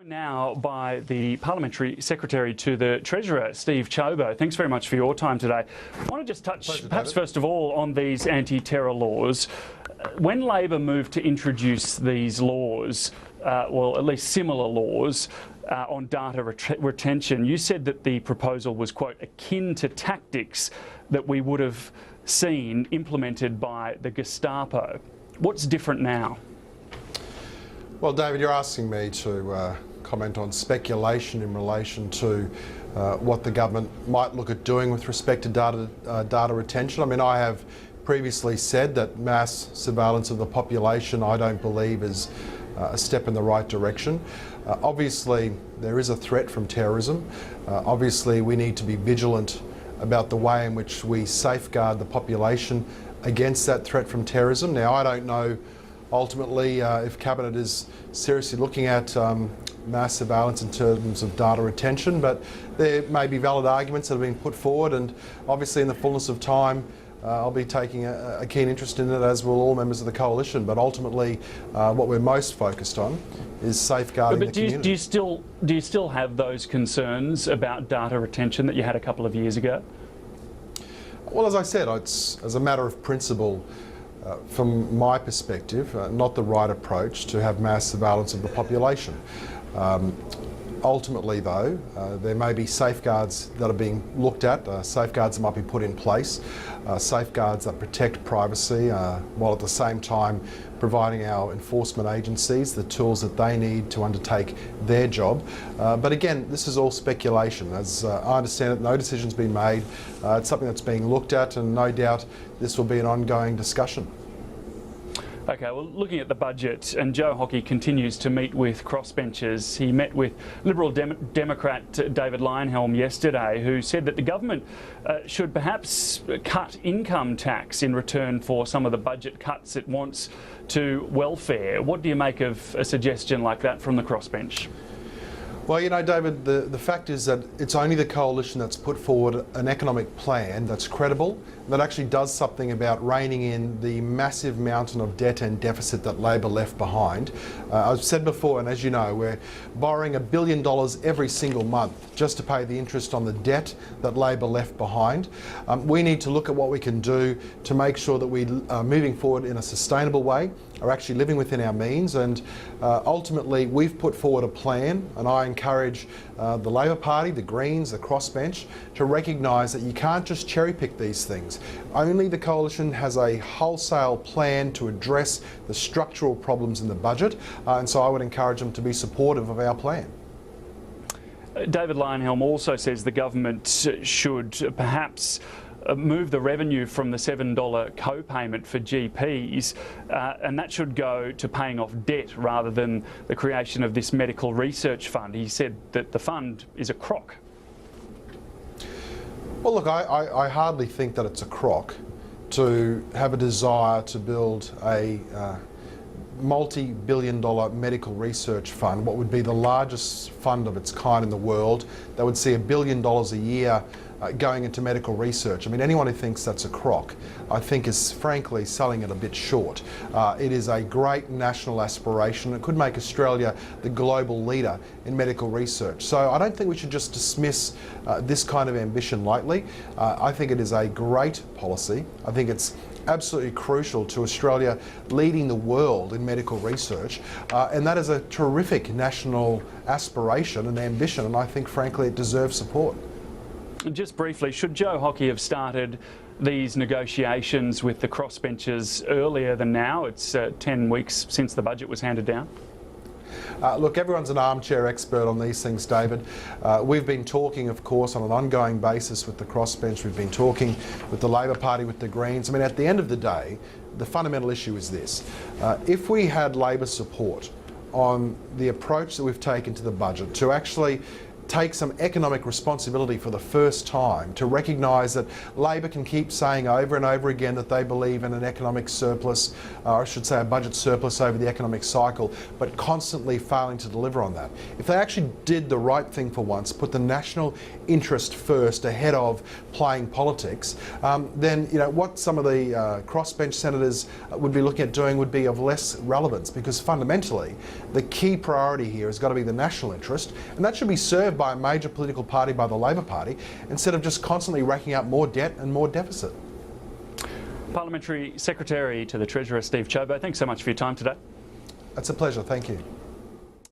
Now by the Parliamentary Secretary to the Treasurer, Steve Ciobo. Thanks very much for your time today. I want to just touch, perhaps first of all, on these anti-terror laws. When Labor moved to introduce these laws, well, at least similar laws, on data retention, you said that the proposal was, quote, akin to tactics that we would have seen implemented by the Gestapo. What's different now? Well, David, you're asking me to comment on speculation in relation to what the government might look at doing with respect to data retention. I mean, I have previously said that mass surveillance of the population I don't believe is a step in the right direction. Obviously, there is a threat from terrorism. Obviously, we need to be vigilant about the way in which we safeguard the population against that threat from terrorism. Now, I don't know ultimately if Cabinet is seriously looking at mass surveillance in terms of data retention, but there may be valid arguments that have been put forward, and obviously in the fullness of time I'll be taking a keen interest in it, as will all members of the coalition. But ultimately what we're most focused on is safeguarding the community. Do you still have those concerns about data retention that you had a couple of years ago? Well, as I said, it's as a matter of principle, from my perspective, not the right approach to have mass surveillance of the population. Ultimately, though, there may be safeguards that are being looked at, safeguards that might be put in place, safeguards that protect privacy, while at the same time providing our enforcement agencies the tools that they need to undertake their job. But again, this is all speculation. As I understand it, no decision's been made. It's something that's being looked at, and no doubt this will be an ongoing discussion. OK, well, looking at the budget, and Joe Hockey continues to meet with crossbenchers. He met with Liberal Democrat David Lipson yesterday, who said that the government should perhaps cut income tax in return for some of the budget cuts it wants to welfare. What do you make of a suggestion like that from the crossbench? Well, you know, David, the fact is that it's only the coalition that's put forward an economic plan that's credible, that actually does something about reining in the massive mountain of debt and deficit that Labor left behind. I've said before, and as you know, we're borrowing $1 billion every single month just to pay the interest on the debt that Labor left behind. We need to look at what we can do to make sure that we are moving forward in a sustainable way, are actually living within our means, and ultimately we've put forward a plan, and I encourage the Labor Party, the Greens, the crossbench to recognise that you can't just cherry pick these things. Only the coalition has a wholesale plan to address the structural problems in the budget, and so I would encourage them to be supportive of our plan. David Lipson also says the government should perhaps move the revenue from the $7 co-payment for GPs, and that should go to paying off debt rather than the creation of this medical research fund. He said that the fund is a crock. Well, look, I hardly think that it's a crock to have a desire to build a multi-billion-dollar medical research fund, what would be the largest fund of its kind in the world, that would see $1 billion a year going into medical research. I mean, anyone who thinks that's a crock, I think is frankly selling it a bit short. It is a great national aspiration. It could make Australia the global leader in medical research. So I don't think we should just dismiss this kind of ambition lightly. I think it is a great policy. I think it's absolutely crucial to Australia leading the world in medical research, and that is a terrific national aspiration and ambition, and I think frankly it deserves support. Just briefly, should Joe Hockey have started these negotiations with the crossbenchers earlier than now? It's 10 weeks since the budget was handed down. Look, everyone's an armchair expert on these things, David. We've been talking, of course, on an ongoing basis with the crossbench. We've been talking with the Labor Party, with the Greens. I mean, at the end of the day, the fundamental issue is this. If we had Labor support on the approach that we've taken to the budget to actually take some economic responsibility for the first time, to recognise that Labor can keep saying over and over again that they believe in an economic surplus, or I should say a budget surplus over the economic cycle, but constantly failing to deliver on that. If they actually did the right thing for once, put the national interest first ahead of playing politics, then what some of the crossbench senators would be looking at doing would be of less relevance, because fundamentally the key priority here has got to be the national interest, and that should be served by a major political party, by the Labor Party, instead of just constantly racking up more debt and more deficit. Parliamentary Secretary to the Treasurer Steve Ciobo, thanks so much for your time today. It's a pleasure, thank you.